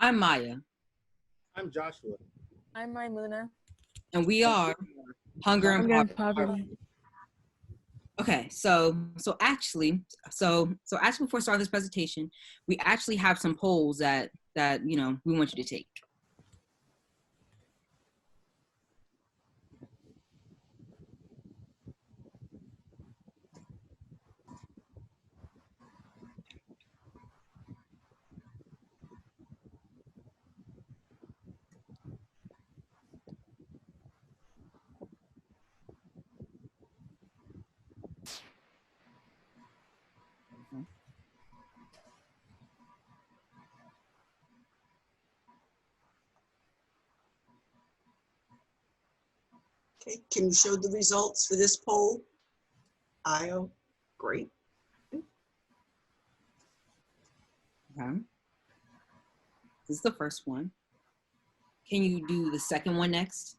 I'm Maya, I'm Joshua. I'm Maimuna. and we are Hunger and Hunger and Poverty. Poverty. Okay, so actually, before starting this presentation, we actually have some polls that we want you to take. Okay, can you show the results for this poll? IO, great. Okay, this is the first one. Can you do the second one next?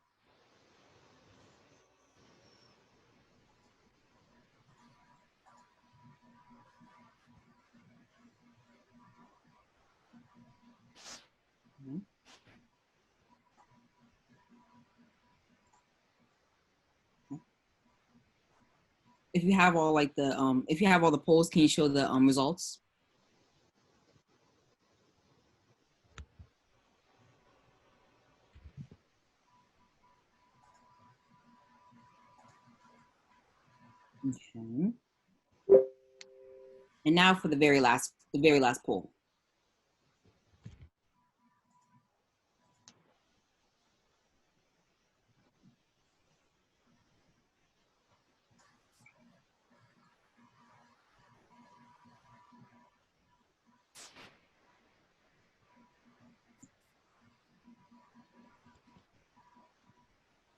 Mhm. If you have all the polls, can you show the results? Okay. And now for the very last poll.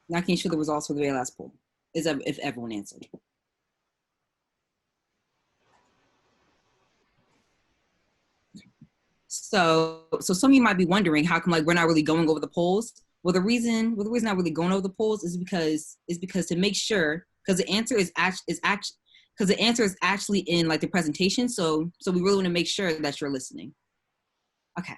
Now can you show the results for the very last poll? If everyone answered. So some of you might be wondering how come we're not really going over the polls. Well, the reason not really going over the polls is because to make sure, because the answer is actually in the presentation. So we really want to make sure that you're listening. Okay.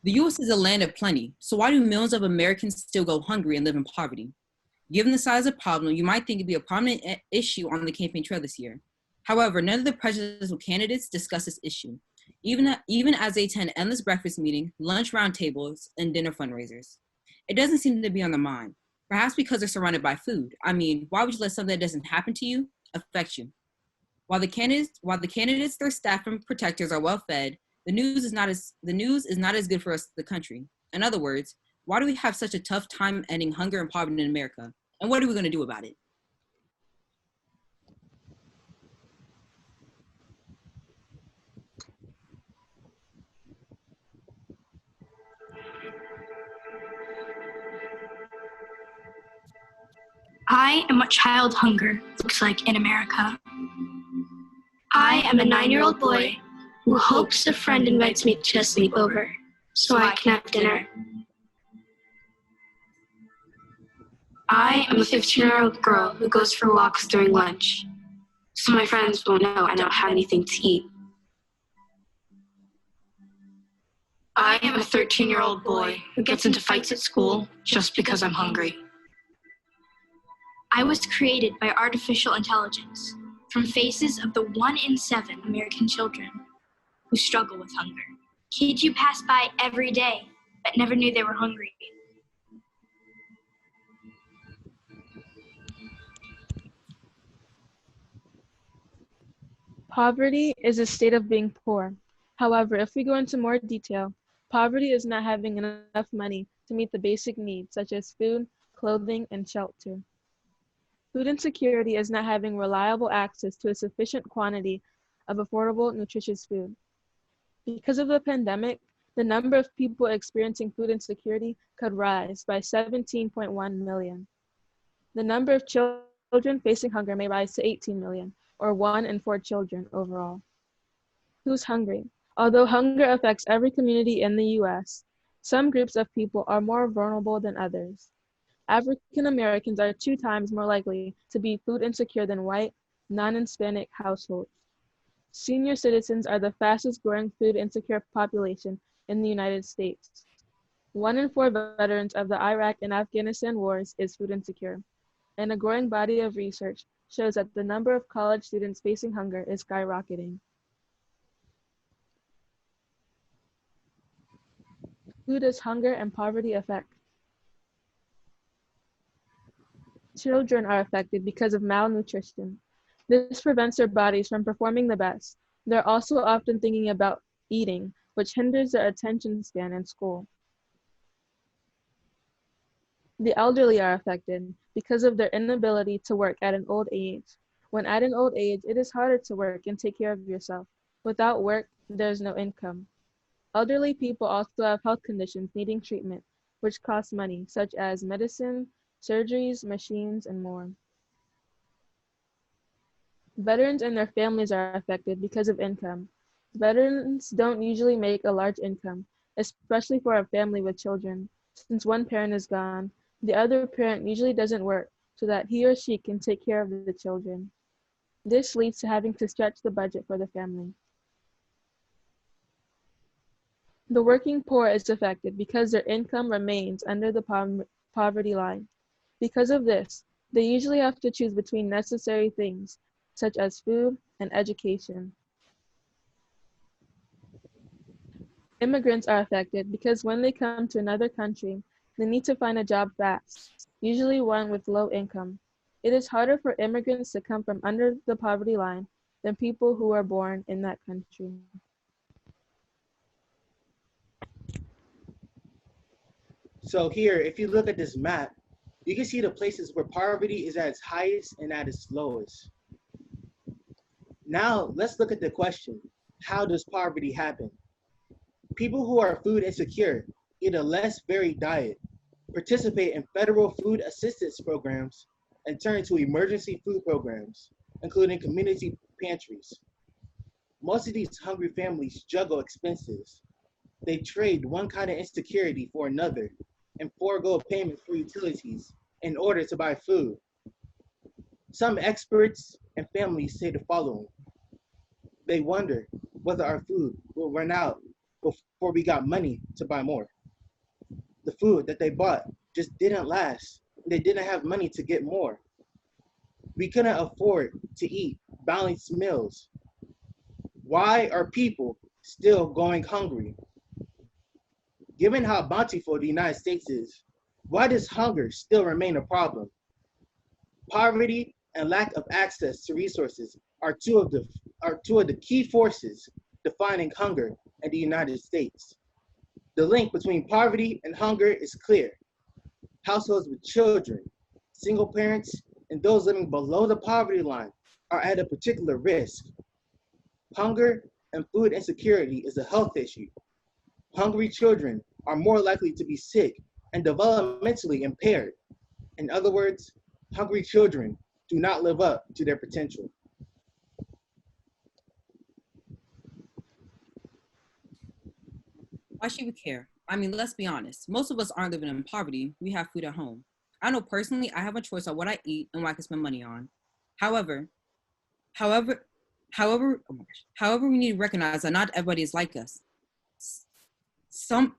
The U.S. is a land of plenty. So why do millions of Americans still go hungry and live in poverty? Given the size of the problem, you might think it'd be a prominent issue on the campaign trail this year. However, none of the presidential candidates discuss this issue, even as they attend endless breakfast meetings, lunch roundtables, and dinner fundraisers. It doesn't seem to be on their mind, perhaps because they're surrounded by food. I mean, why would you let something that doesn't happen to you affect you? While the candidates, their staff and protectors are well fed, the news is not as good for us, the country. In other words, why do we have such a tough time ending hunger and poverty in America? And what are we going to do about it? I am what child hunger looks like in America. I am a 9-year-old boy who hopes a friend invites me to a sleepover so I can have dinner. I am a 15-year-old girl who goes for walks during lunch, so my friends won't know I don't have anything to eat. I am a 13-year-old boy who gets into fights at school just because I'm hungry. I was created by artificial intelligence from faces of the 1 in 7 American children who struggle with hunger. Kids you pass by every day but never knew they were hungry. Poverty is a state of being poor. However, if we go into more detail, poverty is not having enough money to meet the basic needs such as food, clothing, and shelter. Food insecurity is not having reliable access to a sufficient quantity of affordable, nutritious food. Because of the pandemic, the number of people experiencing food insecurity could rise by 17.1 million. The number of children facing hunger may rise to 18 million, or 1 in 4 children overall. Who's hungry? Although hunger affects every community in the U.S., some groups of people are more vulnerable than others. African Americans are 2 times more likely to be food insecure than white, non-Hispanic households. Senior citizens are the fastest growing food insecure population in the United States. 1 in 4 veterans of the Iraq and Afghanistan wars is food insecure, and a growing body of research shows that the number of college students facing hunger is skyrocketing. Who does hunger and poverty affect? Children are affected because of malnutrition. This prevents their bodies from performing the best. They're also often thinking about eating, which hinders their attention span in school. The elderly are affected because of their inability to work at an old age. When at an old age, it is harder to work and take care of yourself. Without work, there's no income. Elderly people also have health conditions needing treatment, which cost money, such as medicine, surgeries, machines, and more. Veterans and their families are affected because of income. Veterans don't usually make a large income, especially for a family with children. Since one parent is gone, the other parent usually doesn't work so that he or she can take care of the children. This leads to having to stretch the budget for the family. The working poor is affected because their income remains under the poverty line. Because of this, they usually have to choose between necessary things, such as food and education. Immigrants are affected because when they come to another country, they need to find a job fast, usually one with low income. It is harder for immigrants to come from under the poverty line than people who are born in that country. So here, if you look at this map, you can see the places where poverty is at its highest and at its lowest. Now, let's look at the question, how does poverty happen? People who are food insecure eat a less varied diet, participate in federal food assistance programs, and turn to emergency food programs, including community pantries. Most of these hungry families juggle expenses. They trade one kind of insecurity for another and forego payments for utilities in order to buy food. Some experts and families say the following. They wonder whether our food will run out before we got money to buy more. The food that they bought just didn't last. They didn't have money to get more. We couldn't afford to eat balanced meals. Why are people still going hungry? Given how bountiful the United States is, why does hunger still remain a problem? Poverty and lack of access to resources are two of the key forces defining hunger in the United States. The link between poverty and hunger is clear. Households with children, single parents, and those living below the poverty line are at a particular risk. Hunger and food insecurity is a health issue. Hungry children are more likely to be sick and developmentally impaired. In other words, hungry children do not live up to their potential. Why should we care? I mean, let's be honest. Most of us aren't living in poverty. We have food at home. I know personally I have a choice on what I eat and what I can spend money on. However, oh my gosh, we need to recognize that not everybody is like us. Some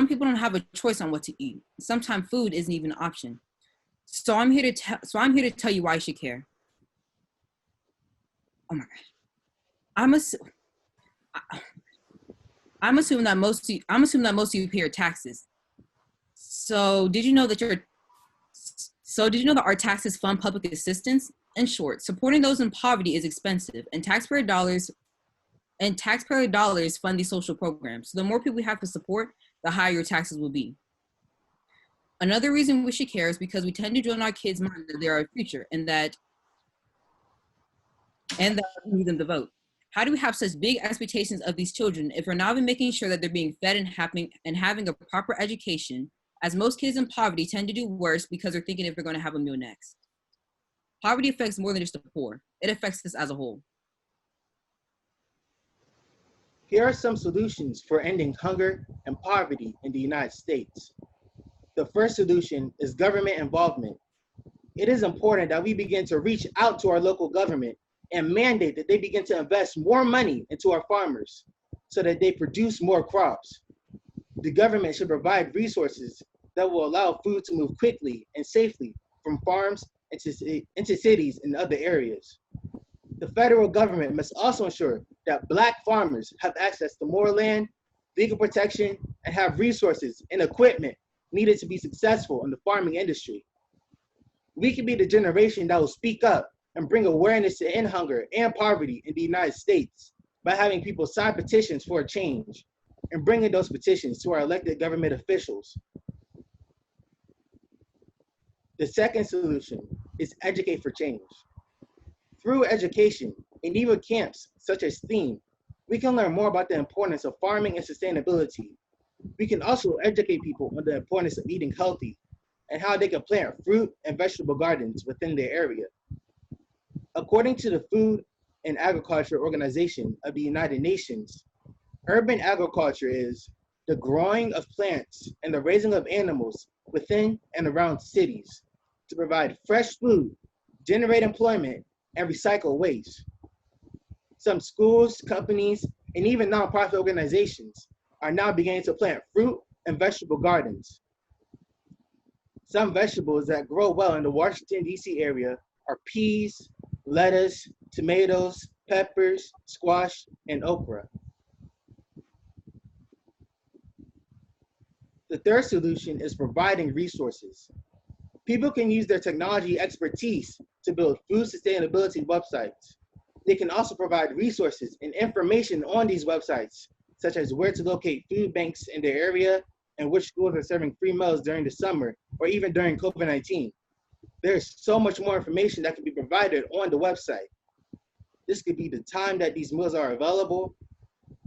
people don't have a choice on what to eat. Sometimes food isn't even an option. So I'm here to tell you why you should care. Oh my gosh. I'm assuming that most of you pay your taxes. So did you know that our taxes fund public assistance? In short, supporting those in poverty is expensive, and taxpayer dollars fund these social programs. So the more people we have to support, the higher your taxes will be. Another reason we should care is because we tend to drill in our kids' mind that they are our future and that we need them to vote. How do we have such big expectations of these children if we're not even making sure that they're being fed and having a proper education, as most kids in poverty tend to do worse because they're thinking if they're going to have a meal next? Poverty affects more than just the poor. It affects us as a whole. Here are some solutions for ending hunger and poverty in the United States. The first solution is government involvement. It is important that we begin to reach out to our local government and mandate that they begin to invest more money into our farmers so that they produce more crops. The government should provide resources that will allow food to move quickly and safely from farms into cities and other areas. The federal government must also ensure that Black farmers have access to more land, legal protection, and have resources and equipment needed to be successful in the farming industry. We can be the generation that will speak up and bring awareness to end hunger and poverty in the United States by having people sign petitions for a change and bringing those petitions to our elected government officials. The second solution is educate for change. Through education and even camps such as STEAM, we can learn more about the importance of farming and sustainability. We can also educate people on the importance of eating healthy and how they can plant fruit and vegetable gardens within their area. According to the Food and Agriculture Organization of the United Nations, urban agriculture is the growing of plants and the raising of animals within and around cities to provide fresh food, generate employment, and recycle waste. Some schools, companies, and even nonprofit organizations are now beginning to plant fruit and vegetable gardens. Some vegetables that grow well in the Washington, D.C. area are peas, lettuce, tomatoes, peppers, squash, and okra. The third solution is providing resources. People can use their technology expertise to build food sustainability websites. They can also provide resources and information on these websites, such as where to locate food banks in their area and which schools are serving free meals during the summer or even during COVID-19. There's so much more information that can be provided on the website. This could be the time that these meals are available,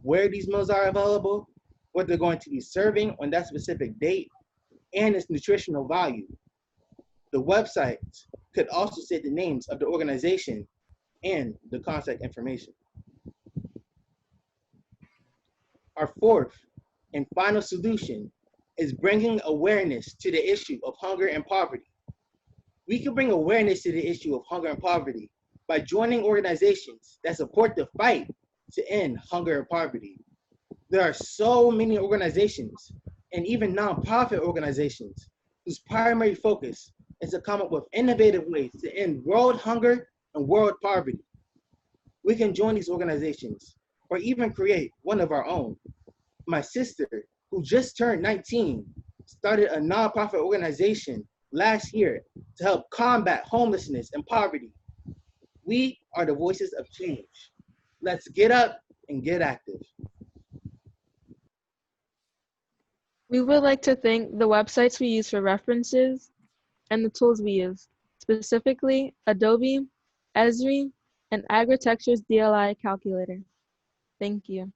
where these meals are available, what they're going to be serving on that specific date, and its nutritional value. The website could also say the names of the organization and the contact information. Our fourth and final solution is bringing awareness to the issue of hunger and poverty. We can bring awareness to the issue of hunger and poverty by joining organizations that support the fight to end hunger and poverty. There are so many organizations and even nonprofit organizations whose primary focus is to come up with innovative ways to end world hunger and world poverty. We can join these organizations or even create one of our own. My sister, who just turned 19, started a nonprofit organization last year to help combat homelessness and poverty. We are the voices of change. Let's get up and get active. We would like to thank the websites we use for references and the tools we use, specifically Adobe, Esri, and Agritexture's DLI calculator. Thank you.